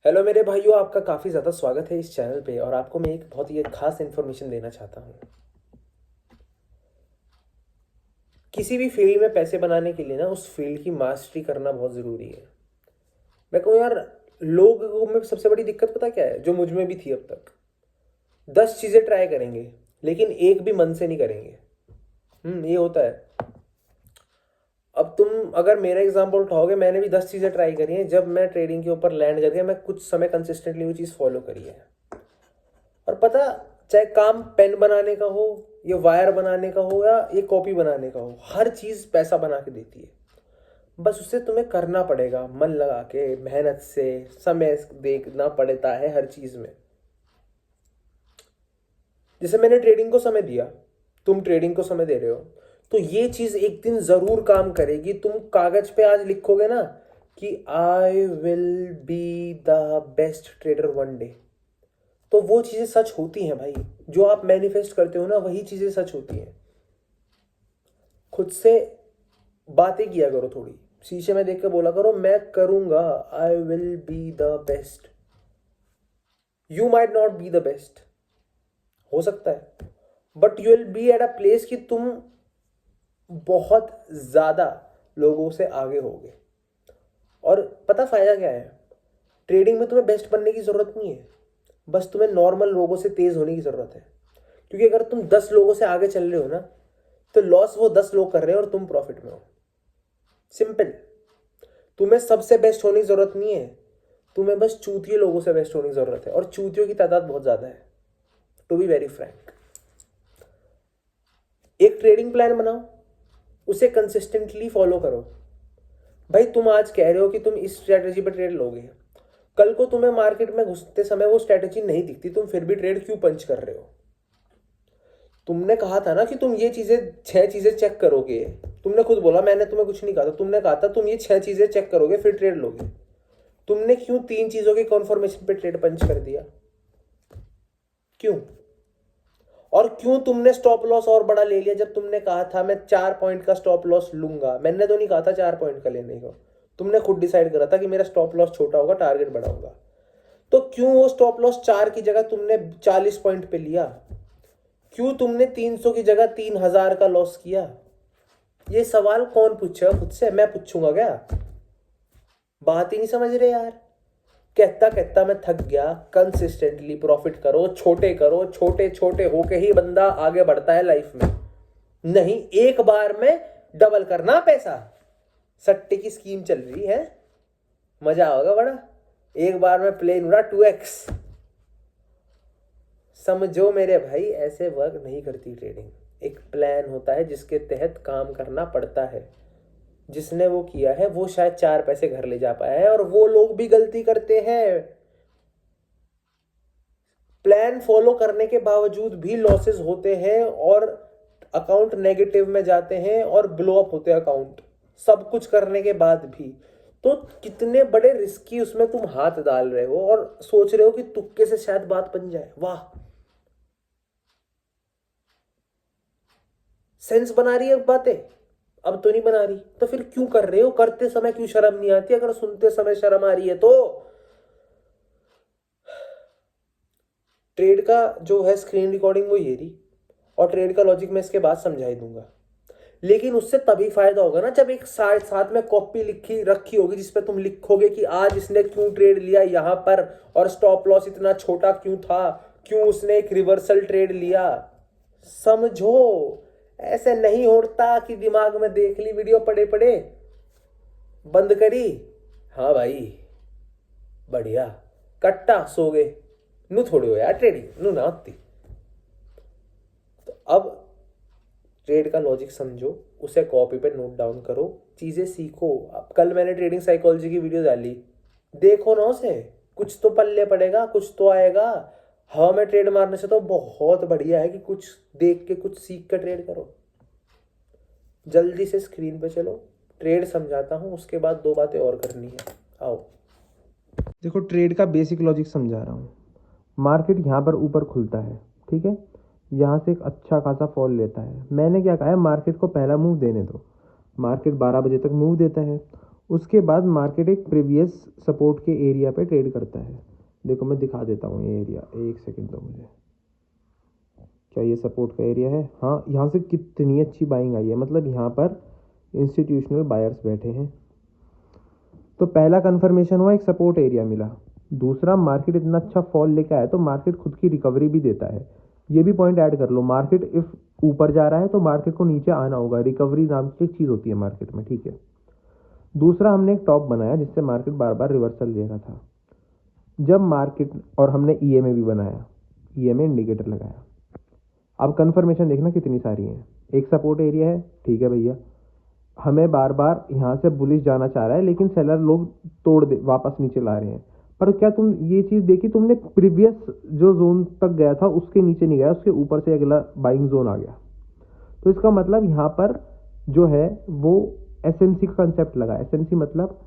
Hello मेरे भाइयों, आपका काफ़ी ज़्यादा स्वागत है इस चैनल पे। और आपको मैं एक बहुत ही खास इन्फॉर्मेशन देना चाहता हूँ। किसी भी फील्ड में पैसे बनाने के लिए ना उस फील्ड की मास्टरी करना बहुत ज़रूरी है। मैं कहूँ यार, लोगों में सबसे बड़ी दिक्कत पता क्या है, जो मुझ में भी थी अब तक। 10 चीज़ें ट्राई करेंगे लेकिन एक भी मन से नहीं करेंगे। ये होता है। अब तुम अगर मेरा एग्जांपल उठाओगे, मैंने भी 10 चीज़ें ट्राई करी हैं। जब मैं ट्रेडिंग के ऊपर लैंड कर गया, मैं कुछ समय कंसिस्टेंटली वो चीज़ फॉलो करी है। और पता, चाहे काम पेन बनाने का हो, या वायर बनाने का हो, या ये कॉपी बनाने का हो, हर चीज़ पैसा बना के देती है। बस उसे तुम्हें करना पड़ेगा, मन लगा के, मेहनत से। समय देखना पड़ता है हर चीज़ में। जैसे मैंने ट्रेडिंग को समय दिया, तुम ट्रेडिंग को समय दे रहे हो, तो ये चीज़ एक दिन ज़रूर काम करेगी। तुम कागज़ पे आज लिखोगे ना कि I will be the best trader one day, तो वो चीज़ें सच होती हैं भाई। जो आप मैनिफेस्ट करते हो ना, वही चीज़ें सच होती हैं। खुद से बातें किया करो थोड़ी, शीशे में देख के बोला करो, मैं करूंगा, I will be the best. You might not be the best, हो सकता है, but you will be at a place कि तुम बहुत ज़्यादा लोगों से आगे होगे। और पता फायदा क्या है, ट्रेडिंग में तुम्हें बेस्ट बनने की ज़रूरत नहीं है, बस तुम्हें नॉर्मल लोगों से तेज़ होने की ज़रूरत है। क्योंकि अगर तुम 10 लोगों से आगे चल रहे हो ना, तो लॉस वो 10 लोग कर रहे हैं और तुम प्रॉफिट में हो। सिंपल। तुम्हें सबसे बेस्ट होने की जरूरत नहीं है, तुम्हें बस चूतिए लोगों से बेस्ट होने की जरूरत है, और चूतियों की तादाद बहुत ज्यादा है, टू बी वेरी फ्रैंक। एक ट्रेडिंग प्लान बनाओ, उसे कंसिस्टेंटली फॉलो करो। भाई तुम आज कह रहे हो कि तुम इस स्ट्रेटेजी पर ट्रेड लोगे, कल को तुम्हें मार्केट में घुसते समय वो स्ट्रेटेजी नहीं दिखती, तुम फिर भी ट्रेड क्यों पंच कर रहे हो? तुमने कहा था ना कि तुम ये चीजें 6 चीजें चेक करोगे। तुमने खुद बोला, मैंने तुम्हें कुछ नहीं कहा था। तुमने कहा था तुम ये 6 चीजें चेक करोगे फिर ट्रेड लोगे। तुमने क्यों 3 चीजों की कॉन्फर्मेशन पे ट्रेड पंच कर दिया? क्यों? और क्यों तुमने स्टॉप लॉस और बड़ा ले लिया, जब तुमने कहा था मैं 4 पॉइंट का स्टॉप लॉस लूंगा? मैंने तो नहीं कहा था 4 पॉइंट का लेने को। तुमने खुद डिसाइड करा था कि मेरा स्टॉप लॉस छोटा होगा, टारगेट बड़ा होगा। तो क्यों वो स्टॉप लॉस 4 की जगह तुमने 40 पॉइंट पे लिया? क्यों तुमने 300 की जगह 3000 का लॉस किया? ये सवाल कौन पूछेगा खुद से? मैं पूछूंगा क्या? बात ही नहीं समझ रहे यार। कहता कहता मैं थक गया। कंसिस्टेंटली प्रॉफिट करो, छोटे करो, छोटे छोटे होके ही बंदा आगे बढ़ता है लाइफ में। नहीं एक बार में डबल करना पैसा। सट्टे की स्कीम चल रही है, मजा होगा बड़ा। एक बार में प्लेन उड़ा 2x। समझो मेरे भाई, ऐसे वर्क नहीं करती ट्रेडिंग। एक प्लान होता है जिसके तहत काम करना पड़ता है। जिसने वो किया है वो शायद 4 पैसे घर ले जा पाया है, और वो लोग भी गलती करते हैं। प्लान फॉलो करने के बावजूद भी लॉसेस होते हैं, और अकाउंट नेगेटिव में जाते हैं, और ब्लो अप होते हैं अकाउंट, सब कुछ करने के बाद भी। तो कितने बड़े रिस्की उसमें तुम हाथ डाल रहे हो, और सोच रहे हो कि तुक्के से शायद बात बन जाए। वाह, सेंस बना रही है बातें? अब तो नहीं बना रही, तो फिर क्यों कर रहे हो? करते समय क्यों शर्म नहीं आती? अगर सुनते समय शर्म आ रही है तो ट्रेड का जो है स्क्रीन रिकॉर्डिंग वो ये रही, और ट्रेड का लॉजिक मैं इसके बाद समझा ही दूंगा। लेकिन उससे तभी फायदा होगा ना जब एक साथ साथ में कॉपी लिखी रखी होगी, जिसपे तुम लिखोगे कि आज इसने क्यों ट्रेड लिया यहां पर, और स्टॉप लॉस इतना छोटा क्यों था, क्यों उसने एक रिवर्सल ट्रेड लिया। समझो, ऐसे नहीं होता कि दिमाग में देख ली वीडियो, पड़े पड़े बंद करी, हाँ भाई बढ़िया, कट्टा सो गए। नू थोड़ी हो यार ट्रेडिंग, नू ना होती। तो अब ट्रेड का लॉजिक समझो, उसे कॉपी पे नोट डाउन करो, चीज़ें सीखो। अब कल मैंने ट्रेडिंग साइकोलॉजी की वीडियो डाली, देखो ना उसे, कुछ तो पल्ले पड़ेगा, कुछ तो आएगा। हवा में ट्रेड मारने से तो बहुत बढ़िया है कि कुछ देख के, कुछ सीख कर ट्रेड करो। जल्दी से स्क्रीन पे चलो, ट्रेड समझाता हूँ, उसके बाद 2 बातें और करनी है। आओ देखो, ट्रेड का बेसिक लॉजिक समझा रहा हूँ। मार्केट यहाँ पर ऊपर खुलता है, ठीक है, यहाँ से एक अच्छा खासा फॉल लेता है। मैंने क्या कहा है, मार्केट को पहला मूव देने दो। मार्केट 12 बजे तक मूव देता है, उसके बाद मार्केट एक प्रीवियस सपोर्ट के एरिया पे ट्रेड करता है। देखो मैं दिखा देता हूँ ये एरिया, एक सेकंड दो मुझे। क्या ये सपोर्ट का एरिया है? हाँ, यहाँ से कितनी अच्छी बाइंग आई है, मतलब यहाँ पर इंस्टीट्यूशनल बायर्स बैठे हैं। तो पहला कंफर्मेशन हुआ, एक सपोर्ट एरिया मिला। दूसरा, मार्केट इतना अच्छा फॉल लेके आया तो मार्केट खुद की रिकवरी भी देता है। ये भी पॉइंट ऐड कर लो, मार्केट इफ ऊपर जा रहा है तो मार्केट को नीचे आना होगा, रिकवरी नाम की एक चीज़ होती है मार्केट में, ठीक है। दूसरा, हमने एक टॉप बनाया जिससे मार्केट बार बार रिवर्सल ले रहा था। जब मार्केट, और हमने ईएमए भी बनाया, ईएमए इंडिकेटर लगाया। अब कंफर्मेशन देखना कितनी सारी है। एक सपोर्ट एरिया है, ठीक है भैया, हमें बार बार यहाँ से बुलिश जाना चाह रहा है लेकिन सेलर लोग तोड़ दे वापस नीचे ला रहे हैं। पर क्या तुम ये चीज़ देखी तुमने, प्रीवियस जो जोन तक गया था उसके नीचे नहीं गया, उसके ऊपर से अगला बाइंग जोन आ गया। तो इसका मतलब यहाँ पर जो है वो एसएमसी का कंसेप्ट लगा। एसएमसी मतलब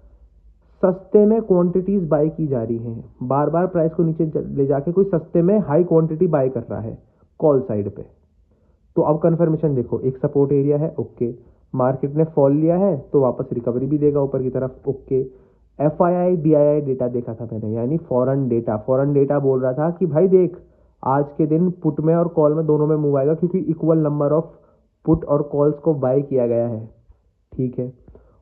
सस्ते में क्वांटिटीज बाय की जा रही हैं, बार बार प्राइस को नीचे ले जाके कोई सस्ते में हाई क्वांटिटी बाय कर रहा है कॉल साइड पे। तो अब कंफर्मेशन देखो, एक सपोर्ट एरिया है, ओके, मार्केट ने फॉल लिया है तो वापस रिकवरी भी देगा ऊपर की तरफ, ओके। एफआईआई डीआईआई डेटा देखा था मैंने, यानी फॉरेन डेटा बोल रहा था कि भाई देख, आज के दिन पुट में और कॉल में दोनों में मूव आएगा क्योंकि इक्वल नंबर ऑफ पुट और कॉल्स को बाय किया गया है, ठीक है।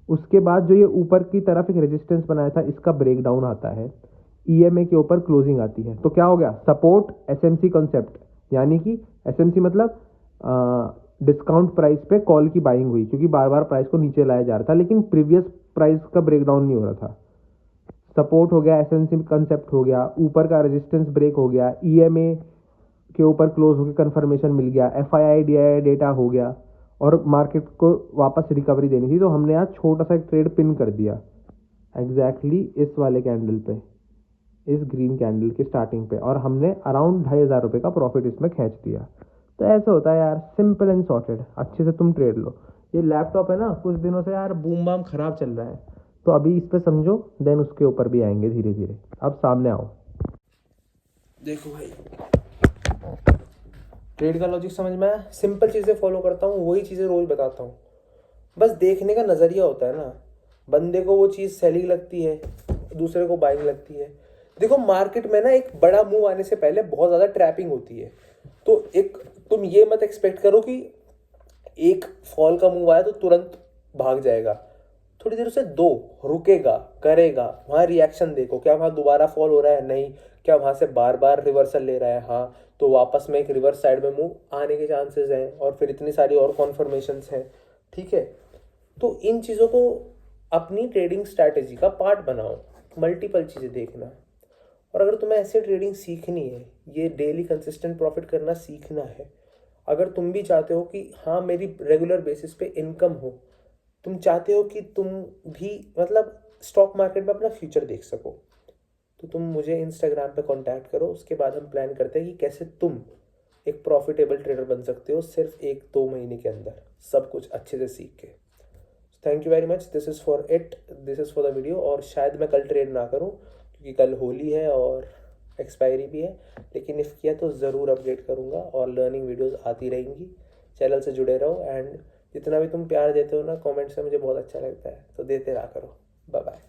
उसके बाद जो ये ऊपर की तरफ एक रेजिस्टेंस बनाया था, इसका ब्रेकडाउन आता है, ईएमए के ऊपर क्लोजिंग आती है। तो क्या हो गया, सपोर्ट एसएमसी कॉन्सेप्ट, यानी कि एसएमसी मतलब डिस्काउंट प्राइस पे कॉल की बाइंग हुई क्योंकि बार बार प्राइस को नीचे लाया जा रहा था लेकिन प्रीवियस प्राइस का ब्रेकडाउन नहीं हो रहा था। सपोर्ट हो गया, एसएमसी कंसेप्ट हो गया, ऊपर का रेजिस्टेंस ब्रेक हो गया, ईएमए के ऊपर क्लोज होकर कंफर्मेशन मिल गया, एफआईआई डीआईआई डेटा हो गया और मार्केट को वापस रिकवरी देनी थी। तो हमने आज छोटा सा एक ट्रेड पिन कर दिया एग्जैक्टली इस वाले कैंडल पे, इस ग्रीन कैंडल के स्टार्टिंग पे, और हमने अराउंड 2,500 रुपये का प्रॉफिट इसमें खींच दिया। तो ऐसा होता है यार, सिंपल एंड सॉर्टेड, अच्छे से तुम ट्रेड लो। ये लैपटॉप है ना, कुछ दिनों से यार बूम बाम खराब चल रहा है, तो अभी इस पे समझो, देन उसके ऊपर भी आएंगे धीरे धीरे। अब सामने आओ, देखो भाई ट्रेड का लॉजिक समझ में आया। सिंपल चीज़ें फॉलो करता हूँ, वही चीज़ें रोज बताता हूँ। बस देखने का नज़रिया होता है ना, बंदे को वो चीज़ सेलिंग लगती है, दूसरे को बाइंग लगती है। देखो मार्केट में ना एक बड़ा मूव आने से पहले बहुत ज़्यादा ट्रैपिंग होती है। तो एक तुम ये मत एक्सपेक्ट करो कि एक फॉल का मूव आया तो तुरंत भाग जाएगा, थोड़ी देर उसे दो, रुकेगा, करेगा, वहाँ रिएक्शन देखो, क्या वहाँ दोबारा फॉल हो रहा है, नहीं, क्या वहाँ से बार बार रिवर्सल ले रहा है, हाँ, तो वापस में एक रिवर्स साइड में मूव आने के चांसेस हैं, और फिर इतनी सारी और कॉन्फर्मेशंस हैं, ठीक है। तो इन चीज़ों को अपनी ट्रेडिंग स्ट्रैटेजी का पार्ट बनाओ, मल्टीपल चीज़ें देखना। और अगर तुम्हें ऐसे ट्रेडिंग सीखनी है, ये डेली कंसिस्टेंट प्रॉफिट करना सीखना है, अगर तुम भी चाहते हो कि हाँ मेरी रेगुलर बेसिस पे इनकम हो, तुम चाहते हो कि तुम भी मतलब स्टॉक मार्केट में अपना फ्यूचर देख सको, तो तुम मुझे इंस्टाग्राम पे कांटेक्ट करो। उसके बाद हम प्लान करते हैं कि कैसे तुम एक प्रॉफिटेबल ट्रेडर बन सकते हो सिर्फ 1-2 महीने के अंदर, सब कुछ अच्छे से सीख के। Thank you very much, this is for the video. और शायद मैं कल ट्रेड ना करूं क्योंकि कल होली है और एक्सपायरी भी है, लेकिन इफ़ किया तो ज़रूर अपडेट करूंगा और लर्निंग वीडियोस आती रहेंगी। चैनल से जुड़े रहो, एंड जितना भी तुम प्यार देते हो ना कमेंट से, मुझे बहुत अच्छा लगता है, तो देते रहा करो। Bye bye.